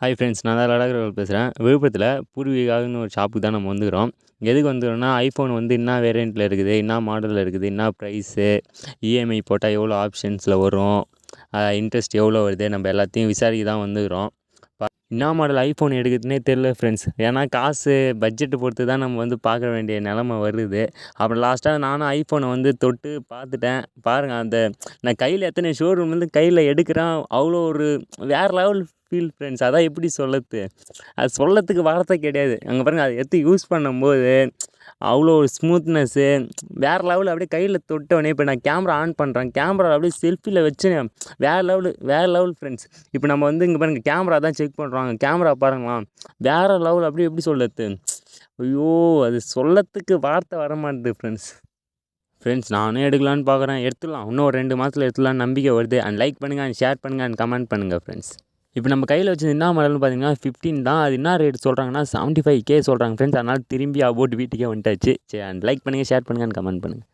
Hi friends, நான் தான் லடாக் பேசுகிறேன். விழுப்புரத்தில் பூர்விகான்னு ஒரு ஷாப்புக்கு தான் நம்ம வந்துக்கிறோம். எதுக்கு வந்துக்கிறோம்னா, ஐஃபோன் வந்து என்ன வேரியண்ட்டில் இருக்குது, என்ன மாடலில் இருக்குது, என்ன ப்ரைஸு, இஎம்ஐ போட்டால் எவ்வளோ ஆப்ஷன்ஸில் வரும், இன்ட்ரெஸ்ட் எவ்வளோ வருது, நம்ம எல்லாத்தையும் விசாரிக்க தான் வந்துக்கிறோம். என்ன மாடல் ஐஃபோன் எடுக்கிறதுனே தெரில ஃப்ரெண்ட்ஸ். ஏன்னா காசு பட்ஜெட்டை பொறுத்து தான் நம்ம வந்து பார்க்க வேண்டிய நிலமை வருது. அப்புறம் லாஸ்ட்டாக நானும் ஐஃபோனை வந்து தொட்டு பார்த்துட்டேன். பாருங்கள், அந்த நான் கையில் எத்தனை ஷோரூம்லேருந்து கையில் எடுக்கிறேன், அவ்வளோ ஒரு வேறு லெவல் ஃபீல் ஃப்ரெண்ட்ஸ். அதான் எப்படி சொல்லறது, அது சொல்லறதுக்கு வார்த்தை கிடையாது. அங்கே பாருங்கள், அதை எடுத்து யூஸ் பண்ணும்போது அவ்வளோ ஒரு ஸ்மூத்னஸ்ஸு வேறு லெவலு. அப்படியே கையில் தொட்டோடனே இப்போ நான் கேமரா ஆன் பண்ணுறேன், கேமரா அப்படியே செல்ஃபியில் வச்சு வேறு லெவல் ஃப்ரெண்ட்ஸ். இப்போ நம்ம வந்து இங்கே பாருங்கள், கேமரா தான் செக் பண்ணுறோம். கேமரா பாருங்களா, வேறு லெவல். அப்படியே எப்படி சொல்கிறது, ஐயோ, அது சொல்லறதுக்கு வார்த்தை வர மாட்டேது ஃப்ரெண்ட்ஸ். நானே எடுக்கலான்னு பார்க்குறேன், எடுத்துடலாம். இன்னும் ஒரு 2 மாதத்தில் எடுத்துடலான்னு நம்பிக்கை வருது. அண்ட் லைக் பண்ணுங்கள், அண்ட் ஷேர் பண்ணுங்கள், அண்ட் கமெண்ட் பண்ணுங்கள் ஃப்ரெண்ட்ஸ். இப்போ நம்ம கையில் வச்சது என்ன மாடல்னு பார்த்தீங்கன்னா 15 தான். அது என்ன ரேட் சொல்கிறாங்கன்னா 75K சொல்கிறாங்க ஃப்ரெண்ட்ஸ். அதனால் திரும்பி அபோட் வீட்டுக்கே வந்துட்டாச்சு. சரி, அண்ட் லைக் பண்ணுங்கள், ஷேர் பண்ணுங்கள், அண்ட் கமெண்ட் பண்ணுங்கள்.